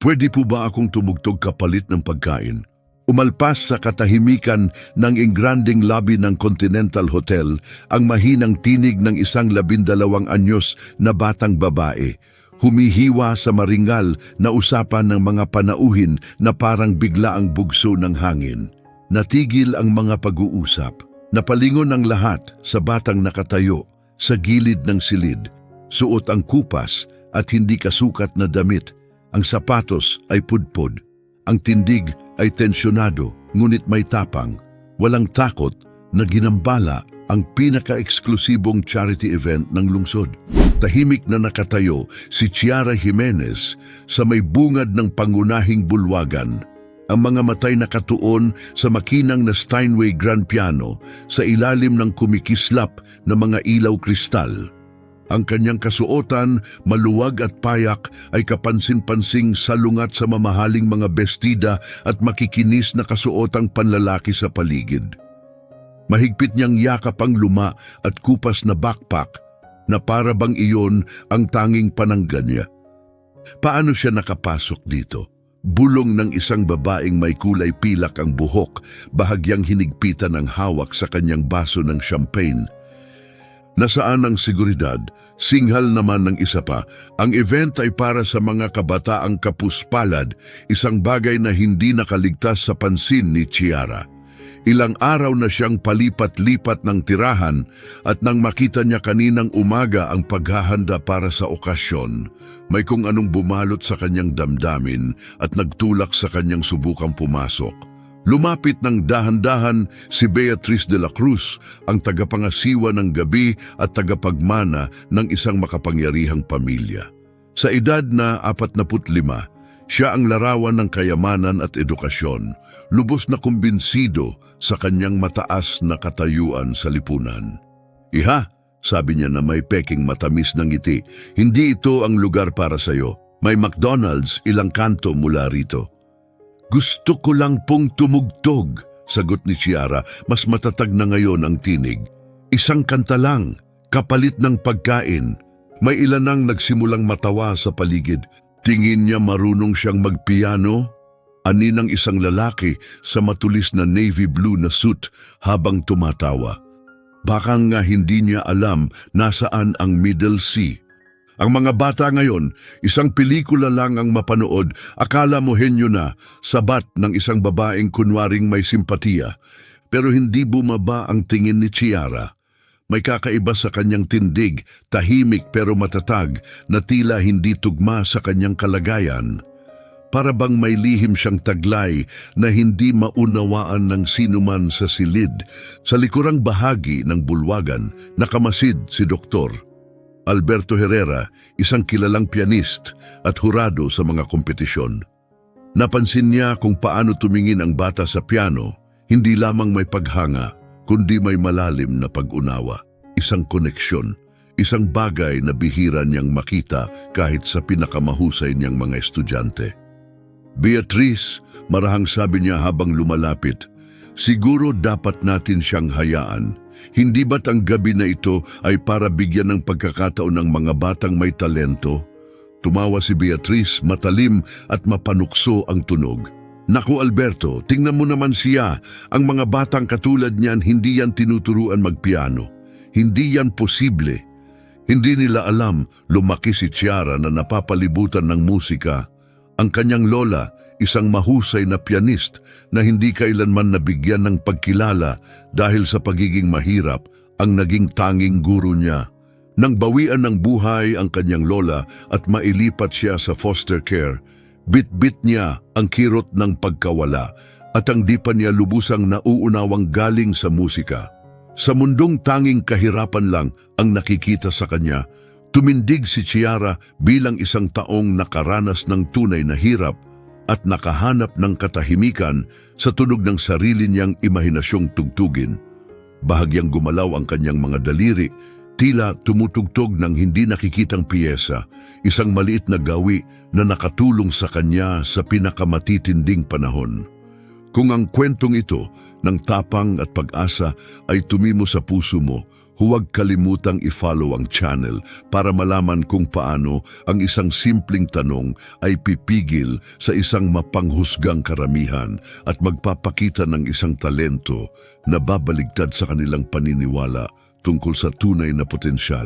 Pwede po ba akong tumugtog kapalit ng pagkain? Umalpas sa katahimikan ng ingranding lobby ng Continental Hotel ang mahinang tinig ng isang 12 anyos na batang babae. Humihiwa sa maringal na usapan ng mga panauhin na parang bigla ang bugso ng hangin. Natigil ang mga pag-uusap. Napalingon ang lahat sa batang nakatayo sa gilid ng silid. Suot ang kupas at hindi kasukat na damit. Ang sapatos ay pudpod. Ang tindig ay tensyonado, ngunit may tapang. Walang takot na ginambala ang pinaka-eksklusibong charity event ng lungsod. Tahimik na nakatayo si Chiara Jimenez sa may bungad ng pangunahing bulwagan. Ang mga matay nakatuon sa makinang na Steinway grand piano sa ilalim ng kumikislap na mga ilaw kristal. Ang kanyang kasuotan, maluwag at payak, ay kapansin-pansing salungat sa mamahaling mga bestida at makikinis na kasuotang panlalaki sa paligid. Mahigpit niyang yakap ang luma at kupas na backpack na para bang iyon ang tanging pananggan niya. Paano siya nakapasok dito? Bulong ng isang babaeng may kulay pilak ang buhok, bahagyang hinigpitan ang hawak sa kanyang baso ng champagne. Nasaan ang seguridad? Singhal naman ng isa pa, ang event ay para sa mga kabataang kapuspalad, isang bagay na hindi nakaligtas sa pansin ni Chiara. Ilang araw na siyang palipat-lipat ng tirahan at nang makita niya kaninang umaga ang paghahanda para sa okasyon, may kung anong bumalot sa kanyang damdamin at nagtulak sa kanyang subukang pumasok. Lumapit ng dahan-dahan si Beatrice de la Cruz, ang tagapangasiwa ng gabi at tagapagmana ng isang makapangyarihang pamilya. Sa edad na 45, siya ang larawan ng kayamanan at edukasyon, lubos na kumbinsido sa kanyang mataas na katayuan sa lipunan. "Iha," sabi niya na may peking matamis ng ngiti, "hindi ito ang lugar para sa'yo. May McDonald's ilang kanto mula rito." "Gusto ko lang pong tumugtog," sagot ni Chiara, mas matatag na ngayon ang tinig. "Isang kanta lang, kapalit ng pagkain." May ilan nang nagsimulang matawa sa paligid. Tingin niya marunong siyang magpiano? Ani ng isang lalaki sa matulis na navy blue na suit habang tumatawa. Baka nga hindi niya alam nasaan ang Middle Sea. Ang mga bata ngayon, isang pelikula lang ang mapanood, akala mo henyo na, sabat ng isang babaeng kunwaring may simpatiya. Pero hindi bumaba ang tingin ni Chiara. May kakaiba sa kanyang tindig, tahimik pero matatag, na tila hindi tugma sa kanyang kalagayan. Para bang may lihim siyang taglay na hindi maunawaan ng sinuman sa silid. Sa likurang bahagi ng bulwagan, nakamasid si Doktor Alberto Herrera, isang kilalang pianist at hurado sa mga kompetisyon. Napansin niya kung paano tumingin ang bata sa piano, hindi lamang may paghanga, kundi may malalim na pag-unawa, isang koneksyon, isang bagay na bihira niyang makita kahit sa pinakamahusay niyang mga estudyante. "Beatrice," marahang sabi niya habang lumalapit, "siguro dapat natin siyang hayaan. Hindi ba't ang gabi na ito ay para bigyan ng pagkakataon ng mga batang may talento?" Tumawa si Beatrice, matalim at mapanukso ang tunog. "Naku Alberto, tingnan mo naman siya. Ang mga batang katulad niyan, hindi yan tinuturuan magpiano. Hindi yan posible." Hindi nila alam, lumaki si Chiara na napapalibutan ng musika. Ang kanyang lola, isang mahusay na pianist na hindi kailanman nabigyan ng pagkilala dahil sa pagiging mahirap, ang naging tanging guro niya. Nang bawian ng buhay ang kanyang lola at mailipat siya sa foster care, bit-bit niya ang kirot ng pagkawala at ang di pa niya lubusang nauunawang galing sa musika. Sa mundong tanging kahirapan lang ang nakikita sa kanya, tumindig si Chiara bilang isang taong nakaranas ng tunay na hirap at nakahanap ng katahimikan sa tunog ng sarili niyang imahinasyong tugtugin. Bahagyang gumalaw ang kanyang mga daliri, tila tumutugtog ng hindi nakikitang piyesa, isang maliit na gawi na nakatulong sa kanya sa pinakamatitinding panahon. Kung ang kwentong ito ng tapang at pag-asa ay tumimo sa puso mo, Huwag kalimutang i-follow ang channel para malaman kung paano ang isang simpleng tanong ay pipigil sa isang mapanghusgang karamihan at magpapakita ng isang talento na babaligtad sa kanilang paniniwala tungkol sa tunay na potensyal.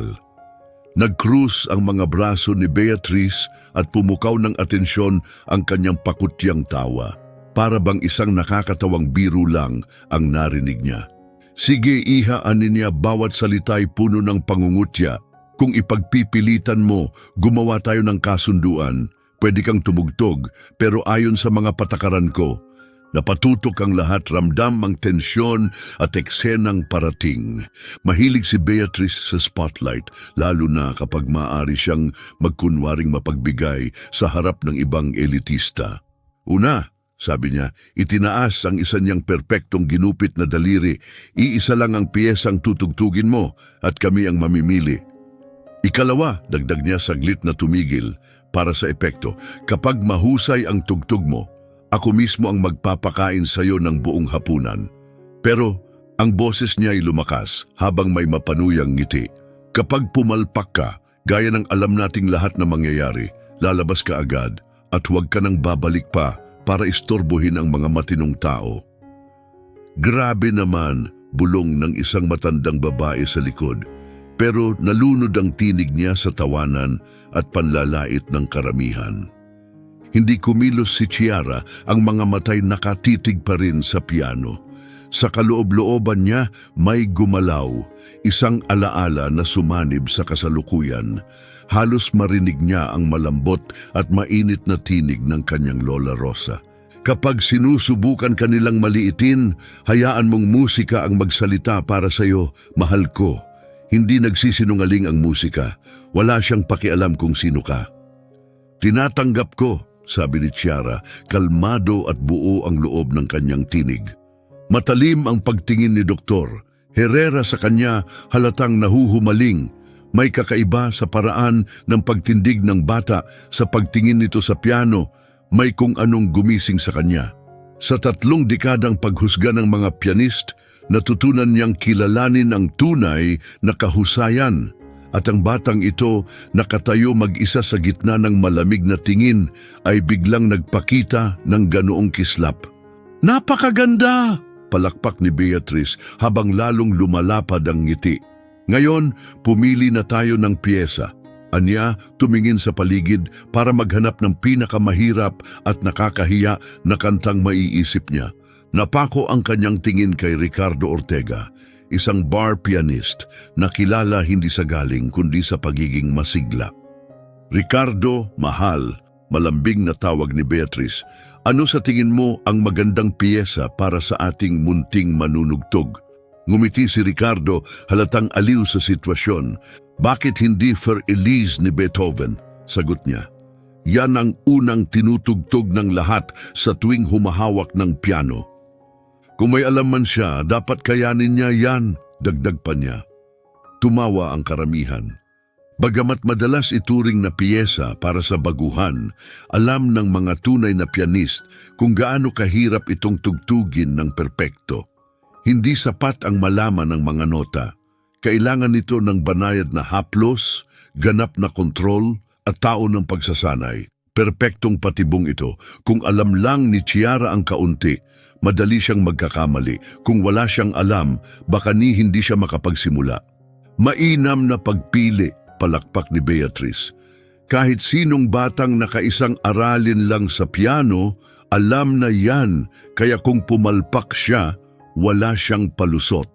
Nag-cruise ang mga braso ni Beatrice at pumukaw ng atensyon ang kanyang pakutyang tawa. Para bang isang nakakatawang biro lang ang narinig niya. Sige iha, ani niya, bawat salita'y puno ng pangungutya. Kung ipagpipilitan mo, gumawa tayo ng kasunduan. Pwede kang tumugtog, pero ayon sa mga patakaran ko, napatutok ang lahat, ramdam ang tensyon at eksenang parating. Mahilig si Beatrice sa spotlight, lalo na kapag maaari siyang magkunwaring mapagbigay sa harap ng ibang elitista. Una, sabi niya, itinaas ang isa niyang perpektong ginupit na daliri. Iisa lang ang piyesang tutugtugin mo at kami ang mamimili. Ikalawa, dagdag niya saglit na tumigil para sa epekto. Kapag mahusay ang tugtog mo, ako mismo ang magpapakain sa iyo ng buong hapunan. Pero ang boses niya ay lumakas habang may mapanuyang ngiti. Kapag pumalpak ka, gaya ng alam nating lahat na mangyayari, lalabas ka agad at huwag ka nang babalik pa para istorbohin ang mga matinong tao. Grabe naman, bulong ng isang matandang babae sa likod, pero nalunod ang tinig niya sa tawanan at panlalait ng karamihan. Hindi kumilos si Chiara, ang mga matay nakatitig pa rin sa piano. Sa kaloob-looban niya may gumalaw, isang alaala na sumanib sa kasalukuyan. Halos marinig niya ang malambot at mainit na tinig ng kanyang Lola Rosa. Kapag sinusubukan kanilang maliitin, hayaan mong musika ang magsalita para sa iyo, mahal ko. Hindi nagsisinungaling ang musika. Wala siyang pakialam kung sino ka. Tinatanggap ko, sabi ni Chiara, kalmado at buo ang loob ng kanyang tinig. Matalim ang pagtingin ni Dr. Herrera sa kanya, halatang nahuhumaling. May kakaiba sa paraan ng pagtindig ng bata, sa pagtingin nito sa piano, may kung anong gumising sa kanya. Sa 3 dekadang paghusga ng mga pianist, natutunan niyang kilalanin ang tunay na kahusayan. At ang batang ito, nakatayo mag-isa sa gitna ng malamig na tingin, ay biglang nagpakita ng ganoong kislap. Napakaganda! Palakpak ni Beatrice habang lalong lumalapad ang ngiti. Ngayon, pumili na tayo ng piyesa. Anya, tumingin sa paligid para maghanap ng pinakamahirap at nakakahiya na kantang maiisip niya. Napako ang kanyang tingin kay Ricardo Ortega, isang bar pianist na kilala hindi sa galing kundi sa pagiging masigla. Ricardo, mahal, malambing na tawag ni Beatrice, ano sa tingin mo ang magandang piyesa para sa ating munting manunugtog? Ngumiti si Ricardo, halatang aliw sa sitwasyon. Bakit hindi For Elise ni Beethoven? Sagot niya. Yan ang unang tinutugtog ng lahat sa tuwing humahawak ng piano. Kung may alam man siya, dapat kayanin niya yan, dagdag pa niya. Tumawa ang karamihan. Bagamat madalas ituring na piyesa para sa baguhan, alam ng mga tunay na pianist kung gaano kahirap itong tugtugin ng perpekto. Hindi sapat ang malaman ng mga nota. Kailangan nito ng banayad na haplos, ganap na kontrol at tao ng pagsasanay. Perpektong patibong ito. Kung alam lang ni Chiara ang kaunti, madali siyang magkakamali. Kung wala siyang alam, baka hindi siya makapagsimula. Mainam na pagpili, palakpak ni Beatrice. Kahit sinong batang nakaisang aralin lang sa piano, alam na yan, kaya kung pumalpak siya, wala siyang palusot.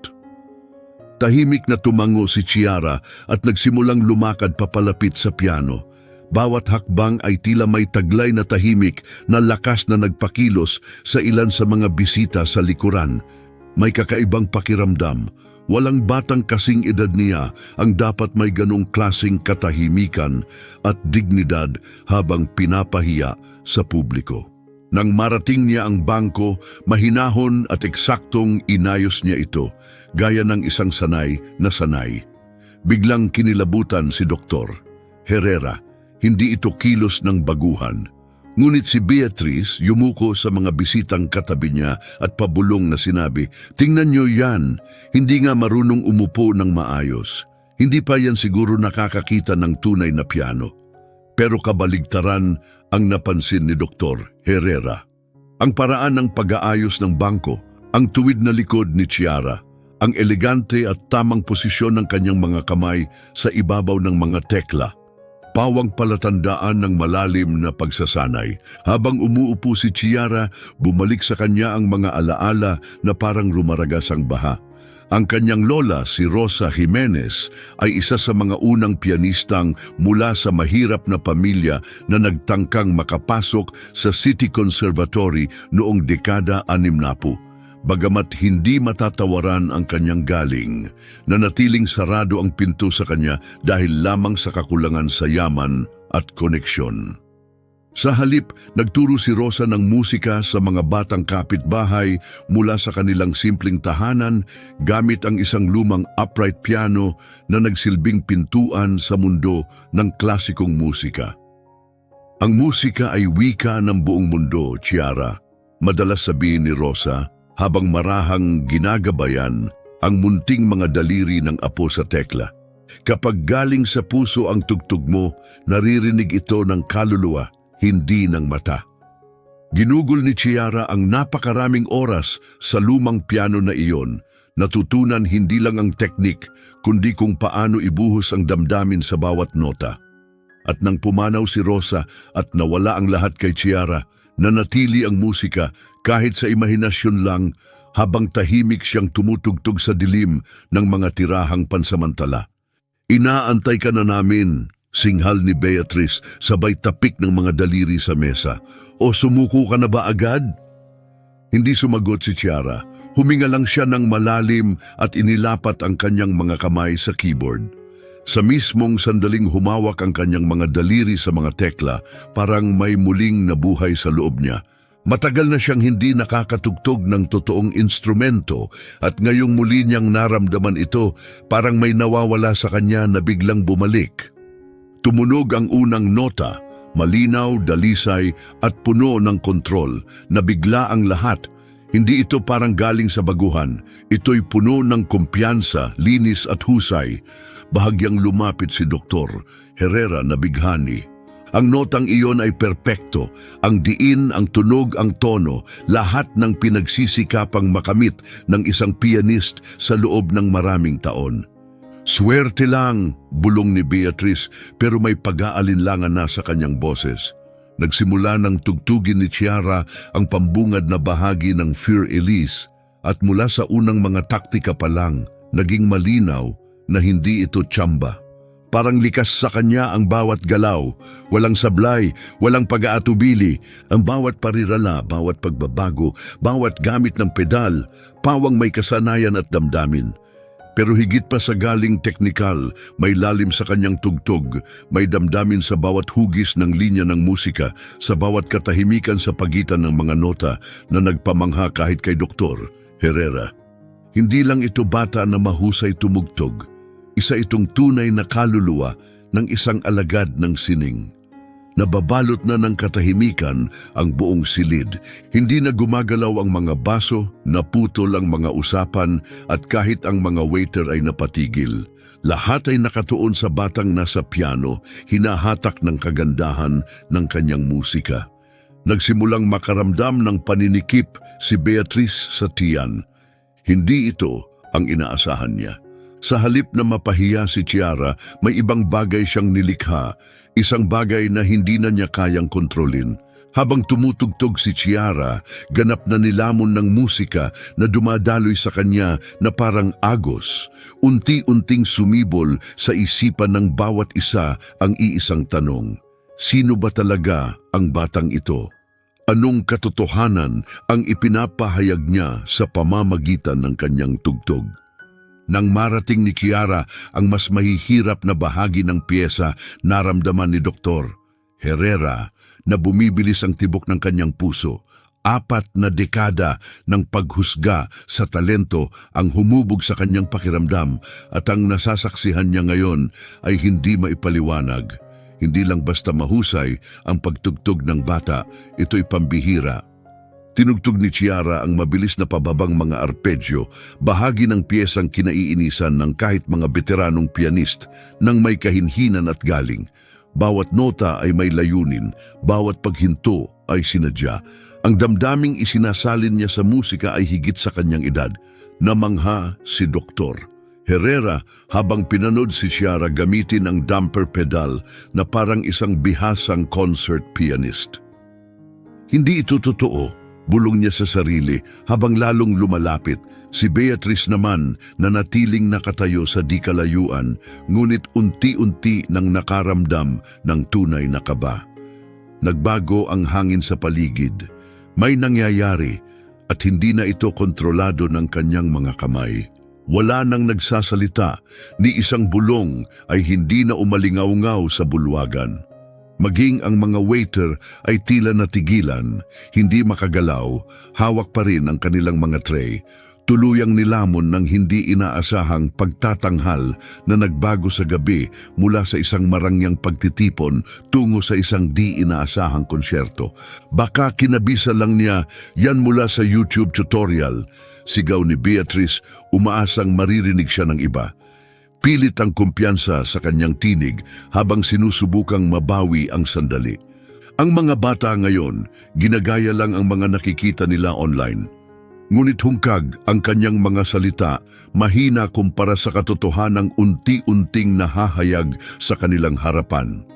Tahimik na tumango si Chiara at nagsimulang lumakad papalapit sa piano. Bawat hakbang ay tila may taglay na tahimik na lakas na nagpakilos sa ilan sa mga bisita sa likuran. May kakaibang pakiramdam. Walang batang kasing edad niya ang dapat may ganong klaseng katahimikan at dignidad habang pinapahiya sa publiko. Nang marating niya ang bangko, mahinahon at eksaktong inayos niya ito, gaya ng isang sanay na sanay. Biglang kinilabutan si Dr. Herrera. Hindi ito kilos ng baguhan, Ngunit si Beatrice yumuko sa mga bisitang katabi niya at pabulong na sinabi, "Tingnan niyo yan, hindi nga marunong umupo ng maayos. Hindi pa yan siguro nakakakita ng tunay na piano." Pero kabaligtaran ang napansin ni Dr. Herrera. Ang paraan ng pag-aayos ng bangko, ang tuwid na likod ni Chiara, ang elegante at tamang posisyon ng kanyang mga kamay sa ibabaw ng mga tekla, pawang palatandaan ng malalim na pagsasanay. Habang umuupo si Chiara, bumalik sa kanya ang mga alaala na parang rumaragas ang baha. Ang kanyang lola, si Rosa Jimenez, ay isa sa mga unang pianistang mula sa mahirap na pamilya na nagtangkang makapasok sa City Conservatory noong dekada 60. Bagamat hindi matatawaran ang kanyang galing, nanatiling sarado ang pinto sa kanya dahil lamang sa kakulangan sa yaman at koneksyon. Sa halip, nagturo si Rosa ng musika sa mga batang kapitbahay mula sa kanilang simpleng tahanan gamit ang isang lumang upright piano na nagsilbing pintuan sa mundo ng klasikong musika. Ang musika ay wika ng buong mundo, Chiara, madalas sabihin ni Rosa, habang marahang ginagabayan ang munting mga daliri ng apo sa tekla. Kapag galing sa puso ang tugtog mo, naririnig ito ng kaluluwa, hindi ng mata. Ginugol ni Chiara ang napakaraming oras sa lumang piano na iyon, natutunan hindi lang ang teknik, kundi kung paano ibuhos ang damdamin sa bawat nota. At nang pumanaw si Rosa at nawala ang lahat kay Chiara, nanatili ang musika kahit sa imahinasyon lang habang tahimik siyang tumutugtog sa dilim ng mga tirahang pansamantala. "Inaantay ka na namin," singhal ni Beatrice sabay tapik ng mga daliri sa mesa. "O sumuko ka na ba agad?" Hindi sumagot si Chiara. Huminga lang siya ng malalim at inilapat ang kanyang mga kamay sa keyboard. Sa mismong sandaling humawak ang kanyang mga daliri sa mga tekla, parang may muling nabuhay sa loob niya. Matagal na siyang hindi nakakatugtog ng totoong instrumento at ngayong muli niyang naramdaman ito, parang may nawawala sa kanya na biglang bumalik. Tumunog ang unang nota, malinaw, dalisay at puno ng kontrol, na bigla ang lahat. Hindi ito parang galing sa baguhan, ito'y puno ng kumpiyansa, linis at husay. Bahagyang lumapit si Dr. Herrera na bighani. Ang notang iyon ay perpekto, ang diin, ang tunog, ang tono, lahat ng pinagsisikapang makamit ng isang pianist sa loob ng maraming taon. "Swerte lang," bulong ni Beatrice, pero may pag-aalinlangan na sa kanyang boses. Nagsimula ng tugtugin ni Chiara ang pambungad na bahagi ng Für Elise at mula sa unang mga taktika pa lang, naging malinaw na hindi ito tsamba. Parang likas sa kanya ang bawat galaw, walang sablay, walang pag-aatubili, ang bawat parirala, bawat pagbabago, bawat gamit ng pedal, pawang may kasanayan at damdamin. Pero higit pa sa galing teknikal, may lalim sa kanyang tugtog, may damdamin sa bawat hugis ng linya ng musika, sa bawat katahimikan sa pagitan ng mga nota na nagpamangha kahit kay Dr. Herrera. Hindi lang ito bata na mahusay tumugtog, isa itong tunay na kaluluwa ng isang alagad ng sining. Nababalot na ng katahimikan ang buong silid. Hindi na gumagalaw ang mga baso, naputol ang mga usapan at kahit ang mga waiter ay napatigil. Lahat ay nakatuon sa batang nasa piano, hinahatak ng kagandahan ng kanyang musika. Nagsimulang makaramdam ng paninikip si Beatrice sa tiyan. Hindi ito ang inaasahan niya. Sa halip na mapahiya si Chiara, may ibang bagay siyang nilikha, isang bagay na hindi na niya kayang kontrolin. Habang tumutugtog si Chiara, ganap na nilamon ng musika na dumadaloy sa kanya na parang agos. Unti-unting sumibol sa isipan ng bawat isa ang iisang tanong. Sino ba talaga ang batang ito? Anong katotohanan ang ipinapahayag niya sa pamamagitan ng kanyang tugtog? Nang marating ni Chiara ang mas mahihirap na bahagi ng piyesa, naramdaman ni Dr. Herrera na bumibilis ang tibok ng kanyang puso. 4 na dekada ng paghusga sa talento ang humubog sa kanyang pakiramdam at ang nasasaksihan niya ngayon ay hindi maipaliwanag. Hindi lang basta mahusay ang pagtugtog ng bata, ito'y pambihira. Tinugtog ni Chiara ang mabilis na pababang mga arpeggio, bahagi ng piyesang kinaiinisan ng kahit mga veteranong pianist nang may kahinhinan at galing. Bawat nota ay may layunin, bawat paghinto ay sinadya. Ang damdaming isinasalin niya sa musika ay higit sa kanyang edad. Namangha si Dr. Herrera habang pinanood si Chiara gamitin ang damper pedal na parang isang bihasang concert pianist. Hindi ito totoo, bulong niya sa sarili habang lalong lumalapit. Si Beatrice naman na natiling nakatayo sa di kalayuan, ngunit unti-unti nang nakaramdam ng tunay na kaba. Nagbago ang hangin sa paligid. May nangyayari at hindi na ito kontrolado ng kanyang mga kamay. Wala nang nagsasalita, ni isang bulong ay hindi na umalingaw-ngaw sa bulwagan. Maging ang mga waiter ay tila natigilan, hindi makagalaw, hawak pa rin ang kanilang mga tray. Tuluyang nilamon ng hindi inaasahang pagtatanghal na nagbago sa gabi mula sa isang marangyang pagtitipon tungo sa isang di inaasahang konsyerto. Baka kinabisa lang niya yan mula sa YouTube tutorial. Sigaw ni Beatrice, umaasang maririnig siya ng iba. Pilit ang kumpiyansa sa kanyang tinig habang sinusubukang mabawi ang sandali. Ang mga bata ngayon, ginagaya lang ang mga nakikita nila online. Ngunit hungkag ang kanyang mga salita, mahina kumpara sa katotohanang unti-unting nahahayag sa kanilang harapan.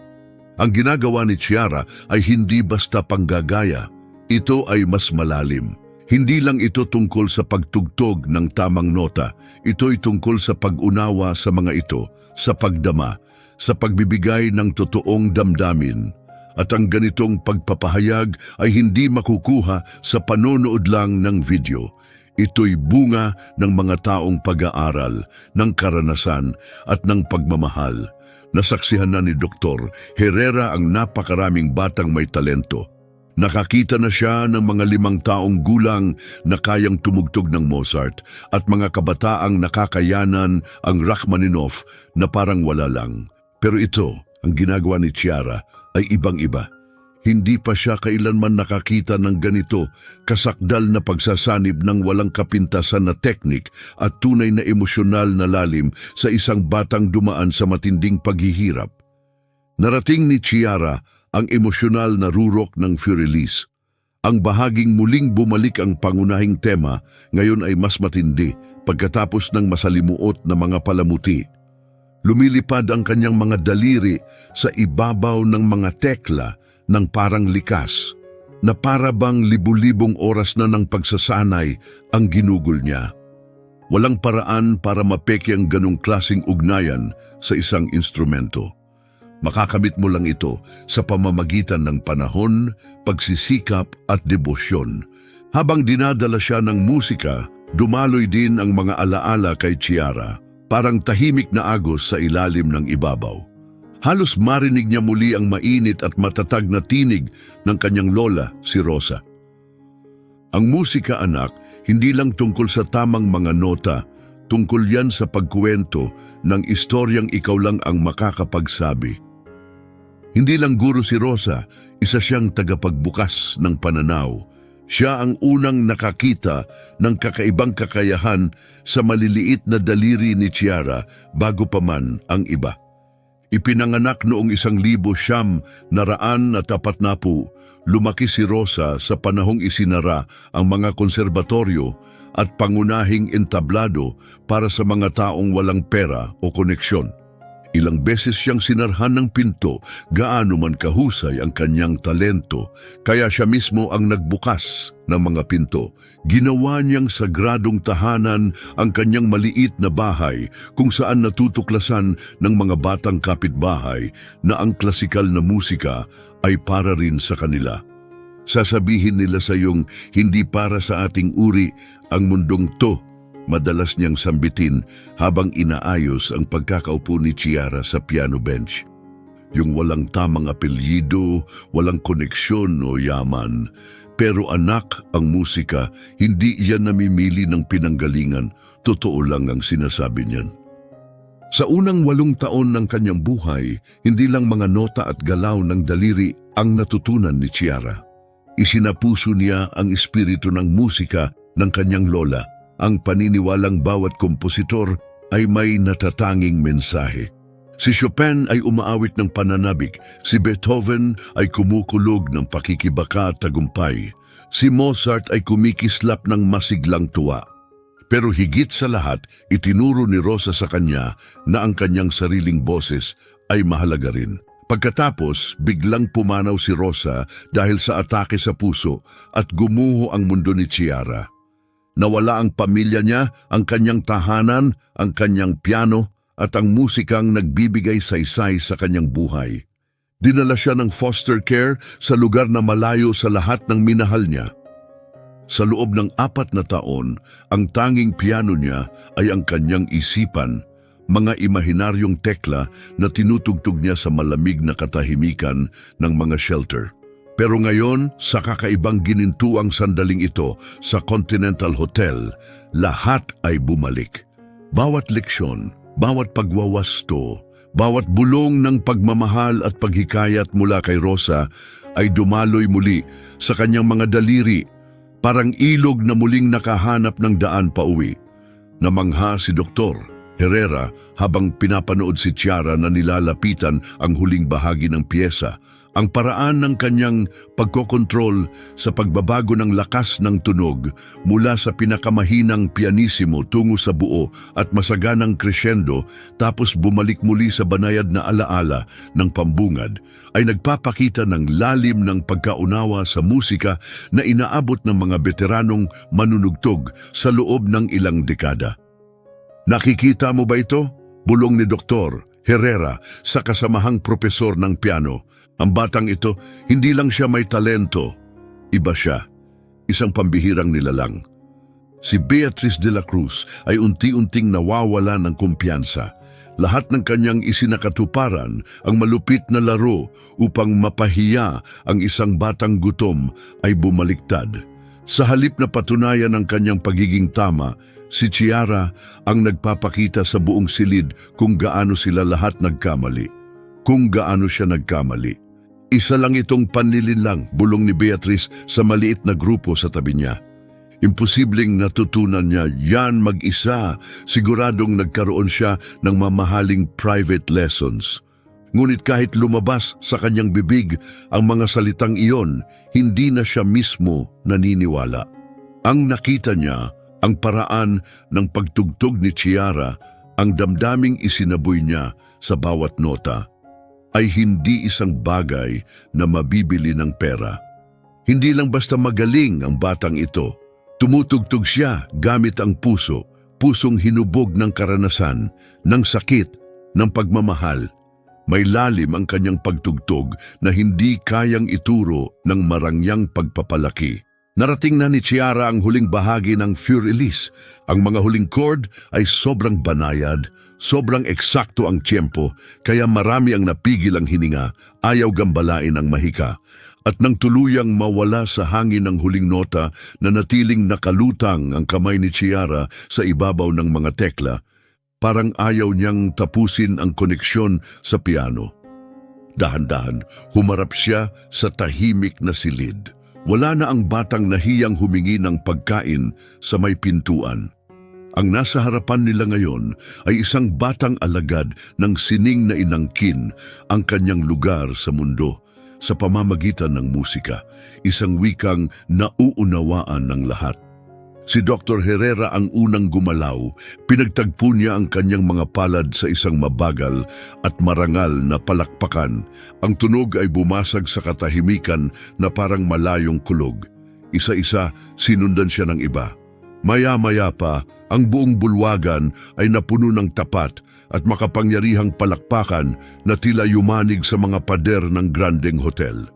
Ang ginagawa ni Chiara ay hindi basta panggagaya, ito ay mas malalim. Hindi lang ito tungkol sa pagtugtog ng tamang nota, ito'y tungkol sa pag-unawa sa mga ito, sa pagdama, sa pagbibigay ng totoong damdamin. At ang ganitong pagpapahayag ay hindi makukuha sa panonood lang ng video. Ito'y bunga ng mga taong pag-aaral, ng karanasan at ng pagmamahal. Nasaksihan na ni Dr. Herrera ang napakaraming batang may talento. Nakakita na siya ng mga 5 taong gulang na kayang tumugtog ng Mozart at mga kabataang nakakayanan ang Rachmaninoff na parang wala lang. Pero ito, ang ginagawa ni Chiara, ay ibang-iba. Hindi pa siya kailanman nakakita ng ganito, kasakdal na pagsasanib ng walang kapintasan na teknik at tunay na emosyonal na lalim sa isang batang dumaan sa matinding paghihirap. Narating ni Chiara ang emosyonal na rurok ng Furilis. Ang bahaging muling bumalik ang pangunahing tema ngayon ay mas matindi pagkatapos ng masalimuot na mga palamuti. Lumilipad ang kanyang mga daliri sa ibabaw ng mga tekla ng parang likas, na para bang libu-libong oras na ng pagsasanay ang ginugol niya. Walang paraan para mapeke ang ganong klaseng ugnayan sa isang instrumento. Makakamit mo lang ito sa pamamagitan ng panahon, pagsisikap at debosyon. Habang dinadala siya ng musika, dumaloy din ang mga alaala kay Chiara. Parang tahimik na agos sa ilalim ng ibabaw. Halos marinig niya muli ang mainit at matatag na tinig ng kanyang lola, si Rosa. Ang musika, anak, hindi lang tungkol sa tamang mga nota, tungkol yan sa pagkuwento ng istoryang ikaw lang ang makakapagsabi. Hindi lang guro si Rosa, isa siyang tagapagbukas ng pananaw. Siya ang unang nakakita ng kakaibang kakayahan sa maliliit na daliri ni Chiara bago pa man ang iba. Ipinanganak noong 1940, lumaki si Rosa sa panahong isinara ang mga konserbatoryo at pangunahing entablado para sa mga taong walang pera o koneksyon. Ilang beses siyang sinarhan ng pinto, gaano man kahusay ang kanyang talento, kaya siya mismo ang nagbukas ng mga pinto. Ginawa niyang sagradong tahanan ang kanyang maliit na bahay kung saan natutuklasan ng mga batang kapitbahay na ang klasikal na musika ay para rin sa kanila. Sasabihin nila sa iyong hindi para sa ating uri ang mundong to. Madalas niyang sambitin habang inaayos ang pagkakaupo ni Chiara sa piano bench. Yung walang tamang apelyido, walang koneksyon o yaman. Pero anak, ang musika, hindi yan namimili ng pinanggalingan. Totoo lang ang sinasabi niyan. Sa unang 8 taon ng kanyang buhay, hindi lang mga nota at galaw ng daliri ang natutunan ni Chiara. Isinapuso niya ang espiritu ng musika ng kanyang lola. Ang paniniwalang bawat kompositor ay may natatanging mensahe. Si Chopin ay umaawit ng pananabik, si Beethoven ay kumukulog ng pakikibaka at tagumpay, si Mozart ay kumikislap ng masiglang tuwa. Pero higit sa lahat, itinuro ni Rosa sa kanya na ang kanyang sariling boses ay mahalaga rin. Pagkatapos, biglang pumanaw si Rosa dahil sa atake sa puso at gumuho ang mundo ni Chiara. Nawala ang pamilya niya, ang kanyang tahanan, ang kanyang piano at ang musikang nagbibigay saysay sa kanyang buhay. Dinala siya ng foster care sa lugar na malayo sa lahat ng minahal niya. Sa loob ng 4 na taon, ang tanging piano niya ay ang kanyang isipan, mga imahinaryong tekla na tinutugtog niya sa malamig na katahimikan ng mga shelter. Pero ngayon, sa kakaibang ginintuang sandaling ito sa Continental Hotel, lahat ay bumalik. Bawat leksyon, bawat pagwawasto, bawat bulong ng pagmamahal at paghikayat mula kay Rosa ay dumaloy muli sa kanyang mga daliri, parang ilog na muling nakahanap ng daan pauwi. Namangha si Dr. Herrera habang pinapanood si Chiara na nilalapitan ang huling bahagi ng piyesa. Ang paraan ng kanyang pagkokontrol sa pagbabago ng lakas ng tunog mula sa pinakamahinang pianissimo tungo sa buo at masaganang crescendo tapos bumalik muli sa banayad na alaala ng pambungad ay nagpapakita ng lalim ng pagkaunawa sa musika na inaabot ng mga veteranong manunugtog sa loob ng ilang dekada. Nakikita mo ba ito? Bulong ni Dr. Herrera sa kasamahang propesor ng piano. Ang batang ito, hindi lang siya may talento, iba siya, isang pambihirang nilalang. Si Beatriz de la Cruz ay unti-unting nawawala ng kumpiyansa. Lahat ng kanyang isinakatuparan ang malupit na laro upang mapahiya ang isang batang gutom ay bumaliktad. Sa halip na patunayan ang kanyang pagiging tama, si Chiara ang nagpapakita sa buong silid kung gaano sila lahat nagkamali. Kung gaano siya nagkamali. Isa lang itong panlilinlang, bulong ni Beatriz sa maliit na grupo sa tabi niya. Imposibleng natutunan niya yan mag-isa, siguradong nagkaroon siya ng mamahaling private lessons. Ngunit kahit lumabas sa kanyang bibig ang mga salitang iyon, hindi na siya mismo naniniwala. Ang nakita niya, ang paraan ng pagtugtog ni Chiara, ang damdaming isinaboy niya sa bawat nota, ay hindi isang bagay na mabibili ng pera. Hindi lang basta magaling ang batang ito. Tumutugtog siya gamit ang puso, pusong hinubog ng karanasan, ng sakit, ng pagmamahal. May lalim ang kanyang pagtugtog na hindi kayang ituro ng marangyang pagpapalaki. Narating na ni Chiara ang huling bahagi ng Für Elise. Ang mga huling chord ay sobrang banayad, sobrang eksakto ang tiyempo, kaya marami ang napigil ang hininga, ayaw gambalain ang mahika. At nang tuluyang mawala sa hangin ng huling nota na natiling nakalutang ang kamay ni Chiara sa ibabaw ng mga tekla, parang ayaw niyang tapusin ang koneksyon sa piano. Dahan-dahan, humarap siya sa tahimik na silid. Wala na ang batang nahiyang humingi ng pagkain sa may pintuan. Ang nasa harapan nila ngayon ay isang batang alagad ng sining na inangkin ang kanyang lugar sa mundo sa pamamagitan ng musika, isang wikang nauunawaan ng lahat. Si Dr. Herrera ang unang gumalaw, pinagtagpo niya ang kanyang mga palad sa isang mabagal at marangal na palakpakan. Ang tunog ay bumasag sa katahimikan na parang malayong kulog. Isa-isa, sinundan siya ng iba. Maya-maya pa, ang buong bulwagan ay napuno ng tapat at makapangyarihang palakpakan na tila yumanig sa mga pader ng Grandeng Hotel.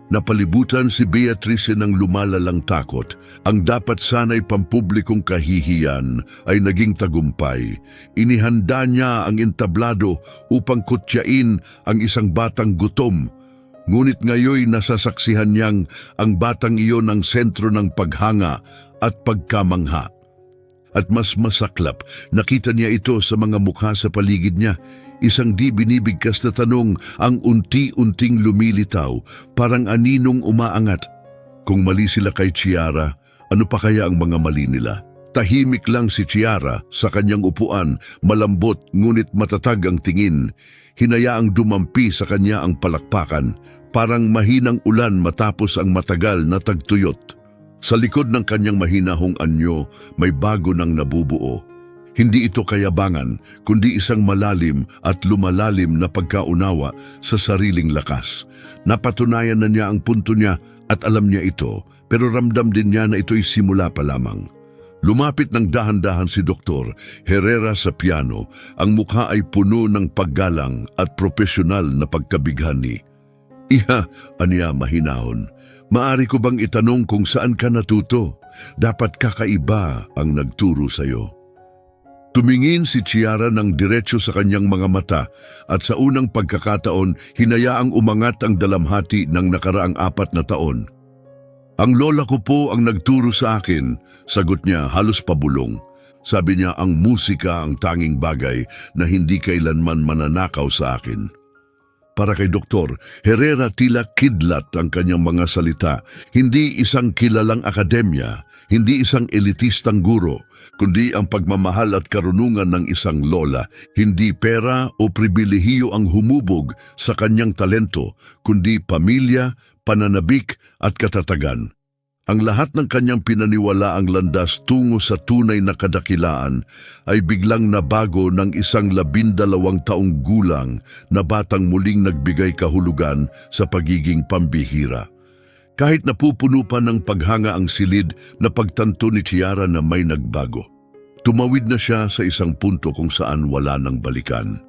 Napalibutan si Beatriz ng lumalalang takot. Ang dapat sana'y pampublikong kahihiyan ay naging tagumpay. Inihanda niya ang entablado upang kutyain ang isang batang gutom. Ngunit ngayoy nasasaksihan niyang ang batang iyon ang sentro ng paghanga at pagkamangha. At mas masaklap, nakita niya ito sa mga mukha sa paligid niya. Isang di binibigkas na tanong ang unti-unting lumilitaw, parang aninong umaangat. Kung mali sila kay Chiara, ano pa kaya ang mga mali nila? Tahimik lang si Chiara sa kanyang upuan, malambot ngunit matatag ang tingin. Hinayaang dumampi sa kanya ang palakpakan, parang mahinang ulan matapos ang matagal na tagtuyot. Sa likod ng kanyang mahinahong anyo, may bago nang nabubuo. Hindi ito kayabangan, kundi isang malalim at lumalalim na pagkaunawa sa sariling lakas. Napatunayan na niya ang punto niya at alam niya ito, pero ramdam din niya na ito'y simula pa lamang. Lumapit ng dahan-dahan si Dr. Herrera sa piano, ang mukha ay puno ng paggalang at profesional na pagkabighani. Iha, aniya mahinahon. Maari ko bang itanong kung saan ka natuto? Dapat kakaiba ang nagturo sa'yo. Tumingin si Chiara ng diretso sa kanyang mga mata at sa unang pagkakataon, hinayaang umangat ang dalamhati ng nakaraang 4 na taon. Ang lola ko po ang nagturo sa akin, sagot niya halos pabulong. Sabi niya ang musika ang tanging bagay na hindi kailanman mananakaw sa akin. Para kay Dr. Herrera tila kidlat ang kanyang mga salita, hindi isang kilalang akademya, hindi isang elitistang guro, kundi ang pagmamahal at karunungan ng isang lola. Hindi pera o pribilehiyo ang humubog sa kanyang talento, kundi pamilya, pananabik at katatagan. Ang lahat ng kanyang pinaniwalaang landas tungo sa tunay na kadakilaan ay biglang nabago ng isang 12 taong gulang na batang muling nagbigay kahulugan sa pagiging pambihira. Kahit napupuno pa ng paghanga ang silid na pagtanto ni Chiara na may nagbago. Tumawid na siya sa isang punto kung saan wala nang balikan.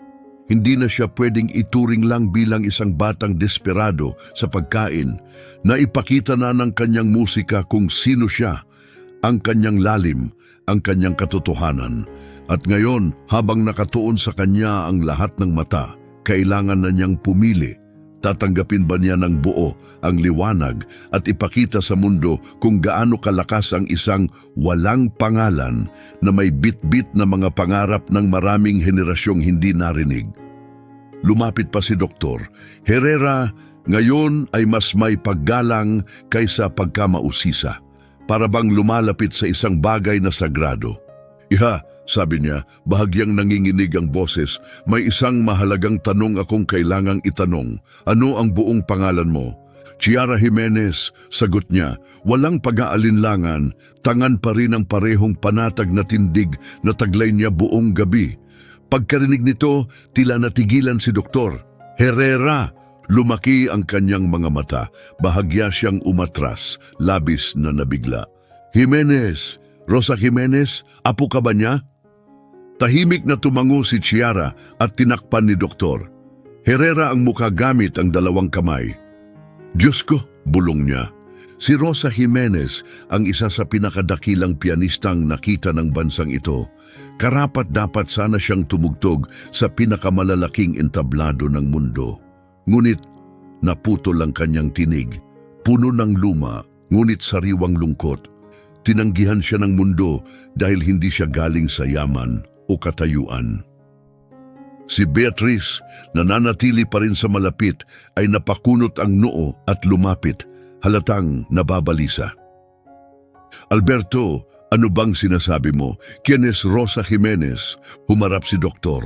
Hindi na siya pwedeng ituring lang bilang isang batang desperado sa pagkain. Naipakita na ng kanyang musika kung sino siya, ang kanyang lalim, ang kanyang katotohanan. At ngayon, habang nakatuon sa kanya ang lahat ng mata, kailangan na niyang pumili. Tatanggapin ba niya ng buo ang liwanag at ipakita sa mundo kung gaano kalakas ang isang walang pangalan na may bit-bit na mga pangarap ng maraming henerasyong hindi narinig? Lumapit pa si Dr. Herrera, ngayon ay mas may paggalang kaysa pagkamausisa, para bang lumalapit sa isang bagay na sagrado. Iha, sabi niya, bahagyang nanginginig ang boses, may isang mahalagang tanong akong kailangang itanong. Ano ang buong pangalan mo? Chiara Jimenez, sagot niya, walang pag-aalinlangan, tangan pa rin ang parehong panatag na tindig na taglay niya buong gabi. Pagkarinig nito, tila natigilan si Dr. Herrera. Lumaki ang kanyang mga mata, bahagya siyang umatras, labis na nabigla. Jimenez, Rosa Jimenez, apo ka ba niya? Tahimik na tumango si Chiara at tinakpan ni Dr. Herrera ang mukha gamit ang 2 kamay. Diyos ko, bulong niya. Si Rosa Jimenez ang isa sa pinakadakilang pianistang nakita ng bansang ito. Karapat-dapat sana siyang tumugtog sa pinakamalalaking entablado ng mundo. Ngunit naputol ang kanyang tinig, puno ng luma, ngunit sariwang lungkot. Tinanggihan siya ng mundo dahil hindi siya galing sa yaman o katayuan. Si Beatrice, nananatili pa rin sa malapit, ay napakunot ang noo at lumapit, halatang nababalisa. Alberto, ano bang sinasabi mo? ¿Quién es Rosa Jimenez? Humarap si Dr.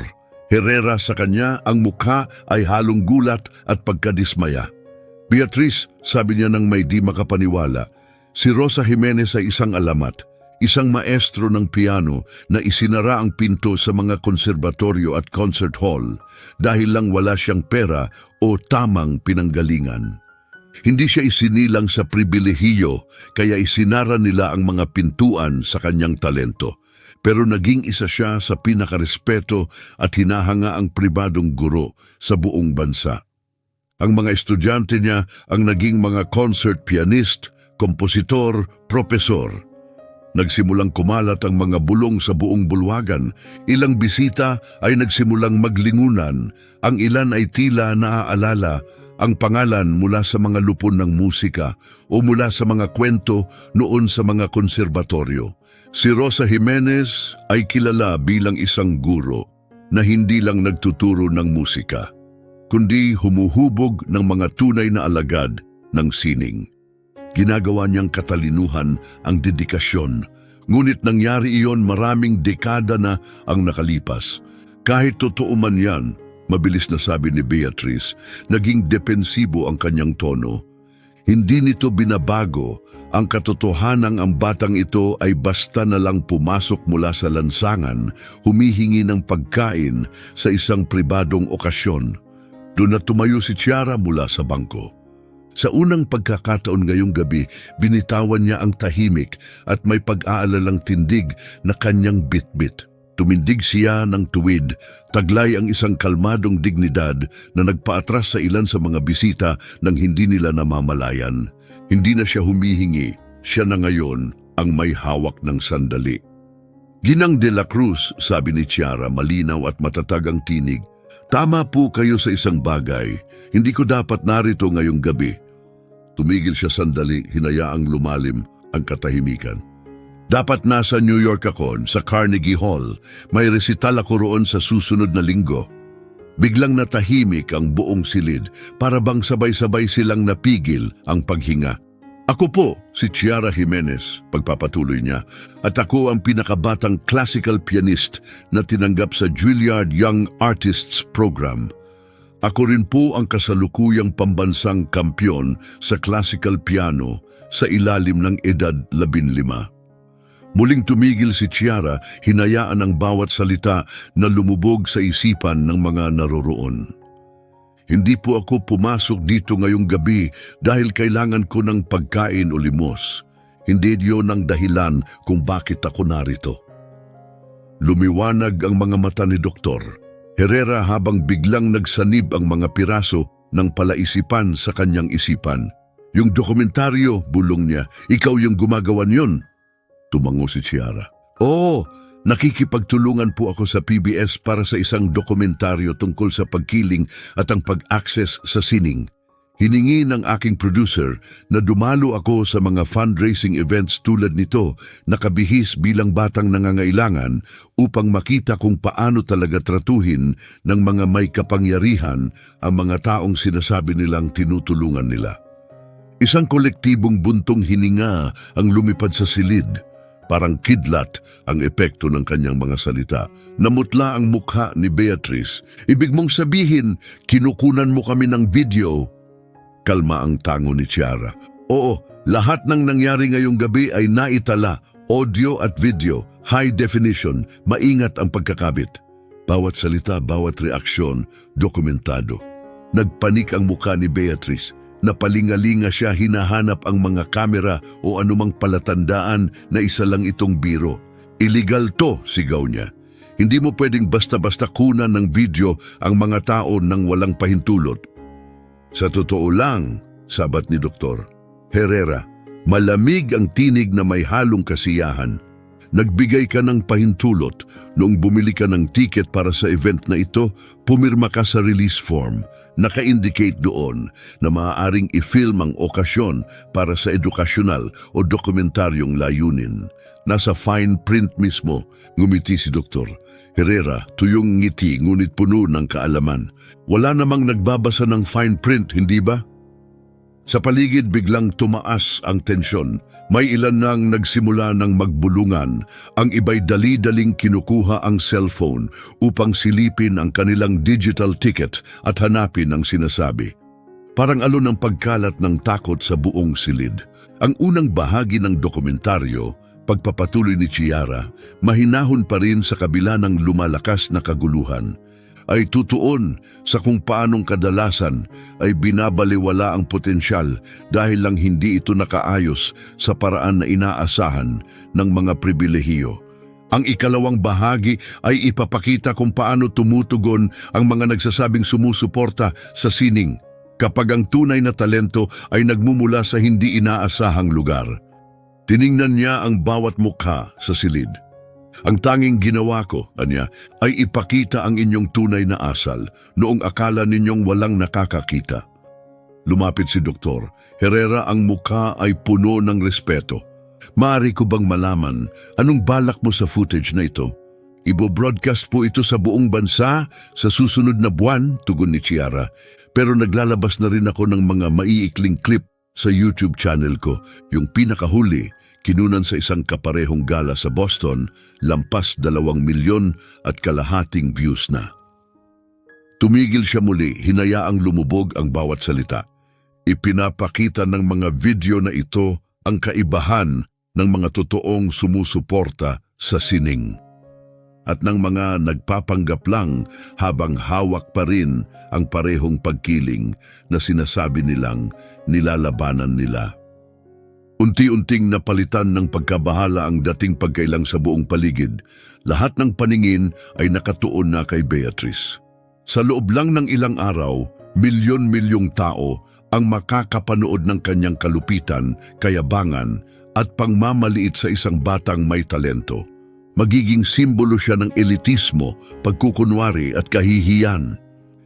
Herrera sa kanya, ang mukha ay halong gulat at pagkadismaya. Beatrice, sabi niya nang may di makapaniwala, si Rosa Jimenez ay isang alamat, isang maestro ng piano na isinara ang pinto sa mga konserbatoryo at concert hall dahil lang wala siyang pera o tamang pinanggalingan. Hindi siya isinilang sa pribilehiyo kaya isinara nila ang mga pintuan sa kanyang talento. Pero naging isa siya sa pinakarespeto at hinahanga ang pribadong guro sa buong bansa. Ang mga estudyante niya ang naging mga concert pianist, kompositor, propesor. Nagsimulang kumalat ang mga bulong sa buong bulwagan. Ilang bisita ay nagsimulang maglingunan. Ang ilan ay tila naaalala Ang pangalan mula sa mga lupon ng musika o mula sa mga kwento noon sa mga konserbatoryo. Si Rosa Jimenez ay kilala bilang isang guro na hindi lang nagtuturo ng musika, kundi humuhubog ng mga tunay na alagad ng sining. Ginagawa niyang katalinuhan ang dedikasyon, ngunit nangyari iyon maraming dekada na ang nakalipas. Kahit totoo man yan, mabilis na sabi ni Beatrice, naging depensibo ang kanyang tono. Hindi nito binabago ang katotohanang ang batang ito ay basta na lang pumasok mula sa lansangan, humihingi ng pagkain sa isang pribadong okasyon. Doon na tumayo si Chiara mula sa bangko. Sa unang pagkakataon ngayong gabi, binitawan niya ang tahimik at may pag-aalalang tindig na kanyang bitbit. Tumindig siya ng tuwid, taglay ang isang kalmadong dignidad na nagpaatras sa ilan sa mga bisita nang hindi nila namamalayan. Hindi na siya humihingi, siya na ngayon ang may hawak ng sandali. Ginang de la Cruz, sabi ni Chiara, malinaw at matatag ang tinig. Tama po kayo sa isang bagay, hindi ko dapat narito ngayong gabi. Tumigil siya sandali, hinayaang lumalim ang katahimikan. Dapat nasa New York ako, sa Carnegie Hall. May resital ako roon sa susunod na linggo. Biglang natahimik ang buong silid, para bang sabay-sabay silang napigil ang paghinga. Ako po, si Chiara Jimenez, pagpapatuloy niya, at ako ang pinakabatang classical pianist na tinanggap sa Juilliard Young Artists Program. Ako rin po ang kasalukuyang pambansang kampyon sa classical piano sa ilalim ng edad 15. Muling tumigil si Chiara, hinayaan ang bawat salita na lumubog sa isipan ng mga naroroon. Hindi po ako pumasok dito ngayong gabi dahil kailangan ko ng pagkain o limos. Hindi yun ang dahilan kung bakit ako narito. Lumiwanag ang mga mata ni Dr. Herrera habang biglang nagsanib ang mga piraso ng palaisipan sa kanyang isipan. Yung dokumentaryo, bulong niya, ikaw yung gumagawa niyon. Tumango si Chiara. Oo, nakikipagtulungan po ako sa PBS para sa isang dokumentaryo tungkol sa pagkiling at ang pag-access sa sining. Hiningi ng aking producer na dumalo ako sa mga fundraising events tulad nito na kabihis bilang batang nangangailangan upang makita kung paano talaga tratuhin ng mga may kapangyarihan ang mga taong sinasabi nilang tinutulungan nila. Isang kolektibong buntong hininga ang lumipad sa silid. Parang kidlat ang epekto ng kanyang mga salita. Namutla ang mukha ni Beatrice. Ibig mong sabihin, kinukunan mo kami ng video. Kalma ang tango ni Chiara. Oo, lahat ng nangyari ngayong gabi ay naitala, audio at video, high definition, maingat ang pagkakabit. Bawat salita, bawat reaksyon, dokumentado. Nagpanik ang mukha ni Beatrice. Napalingalinga siya, hinahanap ang mga kamera o anumang palatandaan na isa lang itong biro. Illegal to, sigaw niya. Hindi mo pwedeng basta-basta kunan ng video ang mga tao nang walang pahintulot. Sa totoo lang, sabat ni Dr. Herrera, malamig ang tinig na may halong kasiyahan. Nagbigay ka ng pahintulot noong bumili ka ng ticket para sa event na ito, pumirma ka sa release form. Naka-indicate doon na maaaring i-film ang okasyon para sa edukasyonal o dokumentaryong layunin. Nasa fine print mismo, ngumiti si Dr. Herrera, tuyong ngiti ngunit puno ng kaalaman. Wala namang nagbabasa ng fine print, hindi ba? Sa paligid biglang tumaas ang tensyon. May ilan nang nagsimula ng magbulungan. Ang iba'y dali-daling kinukuha ang cellphone upang silipin ang kanilang digital ticket at hanapin ang sinasabi. Parang alon ng pagkalat ng takot sa buong silid. Ang unang bahagi ng dokumentaryo, pagpapatuloy ni Chiara, mahinahon pa rin sa kabila ng lumalakas na kaguluhan. Ay tutuon sa kung paanong kadalasan ay binabaliwala ang potensyal dahil lang hindi ito nakaayos sa paraan na inaasahan ng mga pribilehiyo. Ang ikalawang bahagi ay ipapakita kung paano tumutugon ang mga nagsasabing sumusuporta sa sining kapag ang tunay na talento ay nagmumula sa hindi inaasahang lugar. Tiningnan niya ang bawat mukha sa silid. Ang tanging ginawa ko, anya, ay ipakita ang inyong tunay na asal noong akala ninyong walang nakakakita. Lumapit si Doktor. Herrera, ang mukha ay puno ng respeto. Maaari ko bang malaman anong balak mo sa footage na ito? Ibo-broadcast po ito sa buong bansa sa susunod na buwan, tugon ni Chiara. Pero naglalabas na rin ako ng mga maiikling clip sa YouTube channel ko. Yung pinakahuli, kinunan sa isang kaparehong gala sa Boston, lampas 2 milyon at kalahating views na. Tumigil siya muli, hinayaang lumubog ang bawat salita. Ipinapakita ng mga video na ito ang kaibahan ng mga totoong sumusuporta sa sining. At ng mga nagpapanggap lang habang hawak pa rin ang parehong pagkiling na sinasabi nilang nilalabanan nila. Unti-unting napalitan ng pagkabahala ang dating pagkailang sa buong paligid. Lahat ng paningin ay nakatuon na kay Beatrice. Sa loob lang ng ilang araw, milyon-milyong tao ang makakapanood ng kanyang kalupitan, kayabangan at pangmamaliit sa isang batang may talento. Magiging simbolo siya ng elitismo, pagkukunwari at kahihiyan.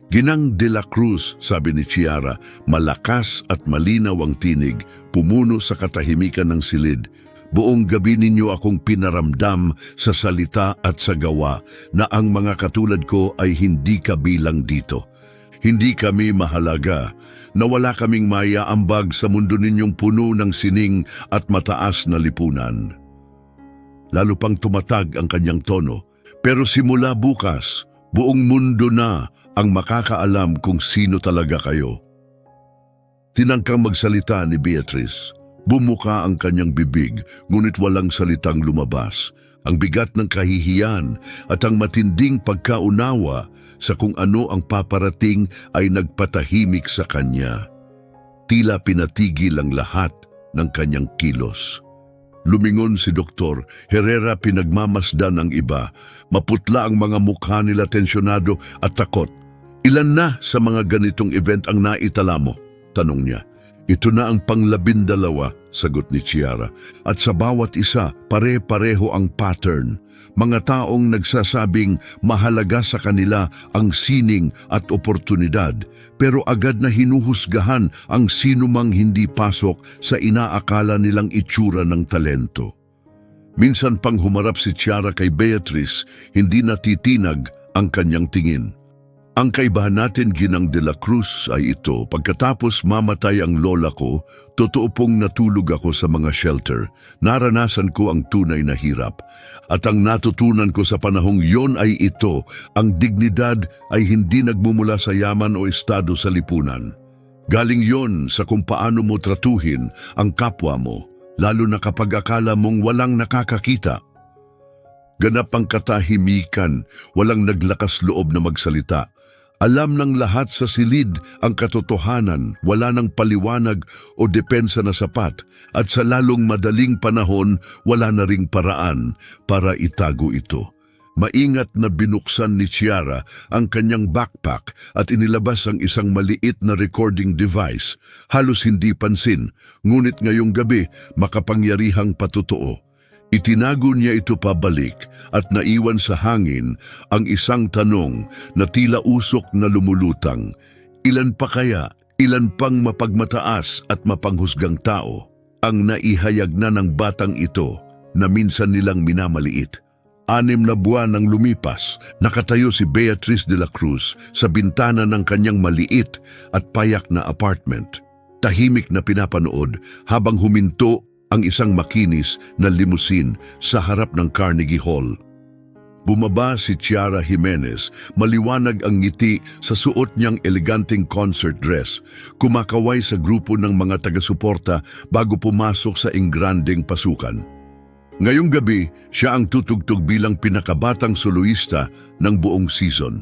Ginang de la Cruz, sabi ni Chiara, malakas at malinaw ang tinig, pumuno sa katahimikan ng silid. Buong gabi ninyo akong pinaramdam sa salita at sa gawa na ang mga katulad ko ay hindi kabilang dito. Hindi kami mahalaga, na wala kaming mayaambag sa mundo ninyong puno ng sining at mataas na lipunan. Lalo pang tumatag ang kanyang tono, pero simula bukas, buong mundo na ang makakaalam kung sino talaga kayo. Tinangkang magsalita ni Beatrice. Bumuka ang kanyang bibig, ngunit walang salitang lumabas. Ang bigat ng kahihiyan at ang matinding pagkaunawa sa kung ano ang paparating ay nagpatahimik sa kanya. Tila pinatigil ang lahat ng kanyang kilos. Lumingon si Doktor. Herrera, pinagmamasdan ang iba. Maputla ang mga mukha nila, tensyonado at takot. Ilan na sa mga ganitong event ang naitala mo? Tanong niya. Ito na ang pang-12, sagot ni Chiara. At sa bawat isa, pare-pareho ang pattern. Mga taong nagsasabing mahalaga sa kanila ang sining at oportunidad, pero agad na hinuhusgahan ang sinumang hindi pasok sa inaakala nilang itsura ng talento. Minsan pang humarap si Chiara kay Beatrice, hindi natitinag ang kanyang tingin. Ang kaibahan natin, Ginang de la Cruz, ay ito. Pagkatapos mamatay ang lola ko, totoo pong natulog ako sa mga shelter. Naranasan ko ang tunay na hirap. At ang natutunan ko sa panahong yon ay ito, ang dignidad ay hindi nagmumula sa yaman o estado sa lipunan. Galing yon sa kung paano mo tratuhin ang kapwa mo, lalo na kapag akala mong walang nakakakita. Ganap ang katahimikan, walang naglakas loob na magsalita. Alam ng lahat sa silid ang katotohanan, wala ng paliwanag o depensa na sapat, at sa lalong madaling panahon, wala na ring paraan para itago ito. Maingat na binuksan ni Chiara ang kanyang backpack at inilabas ang isang maliit na recording device. Halos hindi pansin, ngunit ngayong gabi makapangyarihang patotoo. Itinago niya ito pabalik at naiwan sa hangin ang isang tanong na tila usok na lumulutang. Ilan pa kaya, ilan pang mapagmataas at mapanghusgang tao ang naihayag na ng batang ito na minsan nilang minamaliit? 6 na buwan nang lumipas, nakatayo si Beatrice de la Cruz sa bintana ng kanyang maliit at payak na apartment. Tahimik na pinapanood habang huminto ang isang makinis na limousine sa harap ng Carnegie Hall. Bumaba si Chiara Jimenez, maliwanag ang ngiti sa suot niyang eleganteng concert dress, kumakaway sa grupo ng mga taga-suporta bago pumasok sa engrandeng pasukan. Ngayong gabi, siya ang tutugtog bilang pinakabatang soloista ng buong season.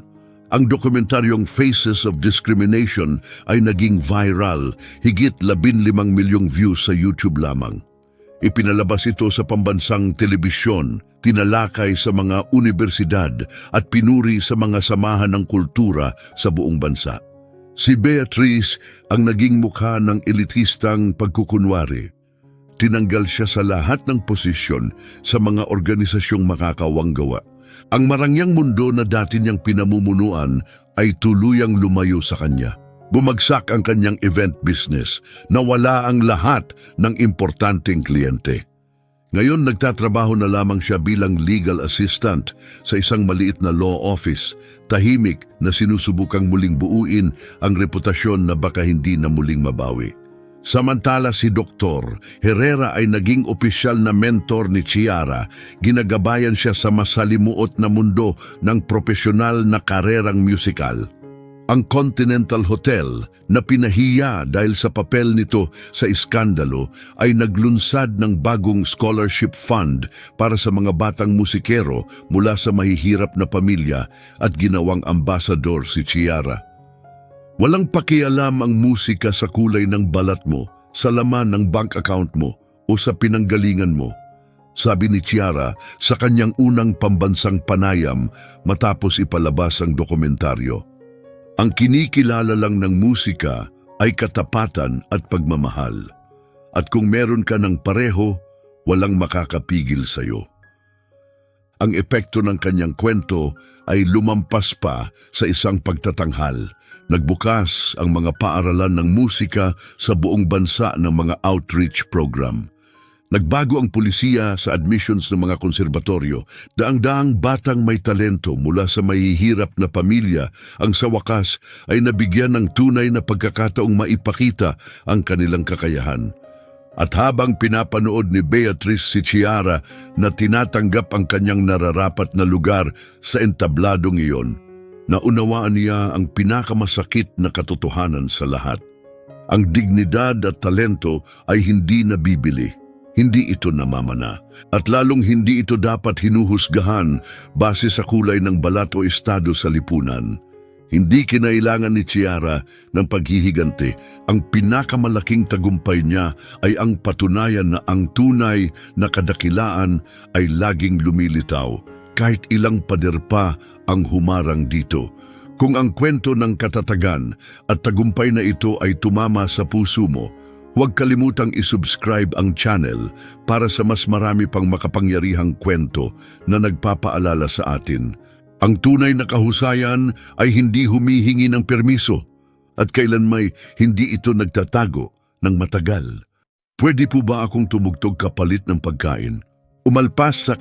Ang dokumentaryong Faces of Discrimination ay naging viral, higit 15 milyong views sa YouTube lamang. Ipinalabas ito sa pambansang telebisyon, tinalakay sa mga universidad at pinuri sa mga samahan ng kultura sa buong bansa. Si Beatrice ang naging mukha ng elitistang pagkukunwari. Tinanggal siya sa lahat ng posisyon sa mga organisasyong makakawanggawa. Ang marangyang mundo na dati niyang pinamumunuan ay tuluyang lumayo sa kanya. Bumagsak ang kanyang event business, nawala ang lahat ng importanteng kliyente. Ngayon nagtatrabaho na lamang siya bilang legal assistant sa isang maliit na law office, tahimik na sinusubukang muling buuin ang reputasyon na baka hindi na muling mabawi. Samantala si Dr. Herrera ay naging opisyal na mentor ni Chiara, ginagabayan siya sa masalimuot na mundo ng profesional na karerang musical. Ang Continental Hotel na pinahiya dahil sa papel nito sa iskandalo ay naglunsad ng bagong scholarship fund para sa mga batang musikero mula sa mahihirap na pamilya at ginawang ambasador si Chiara. Walang pakialam ang musika sa kulay ng balat mo, sa laman ng bank account mo o sa pinanggalingan mo, sabi ni Chiara sa kanyang unang pambansang panayam matapos ipalabas ang dokumentaryo. Ang kinikilala lang ng musika ay katapatan at pagmamahal. At kung meron ka ng pareho, walang makakapigil sa'yo. Ang epekto ng kanyang kwento ay lumampas pa sa isang pagtatanghal. Nagbukas ang mga paaralan ng musika sa buong bansa ng mga outreach program. Nagbago ang pulisiya sa admissions ng mga konserbatoryo. Daang-daang batang may talento mula sa mahihirap na pamilya ang sa wakas ay nabigyan ng tunay na pagkakataong maipakita ang kanilang kakayahan. At habang pinapanood ni Beatrice si Chiara na tinatanggap ang kanyang nararapat na lugar sa entabladong iyon, naunawaan niya ang pinakamasakit na katotohanan sa lahat. Ang dignidad at talento ay hindi nabibili. Hindi ito namamana at lalong hindi ito dapat hinuhusgahan base sa kulay ng balat o estado sa lipunan. Hindi kinailangan ni Chiara ng paghihigante. Ang pinakamalaking tagumpay niya ay ang patunayan na ang tunay na kadakilaan ay laging lumilitaw kahit ilang pader pa ang humarang dito. Kung ang kwento ng katatagan at tagumpay na ito ay tumama sa puso mo, huwag kalimutang isubscribe ang channel para sa mas marami pang makapangyarihang kwento na nagpapaalala sa atin. Ang tunay na kahusayan ay hindi humihingi ng permiso at kailanmay hindi ito nagtatago ng matagal. Pwede po ba akong tumugtog kapalit ng pagkain? Umalpas sa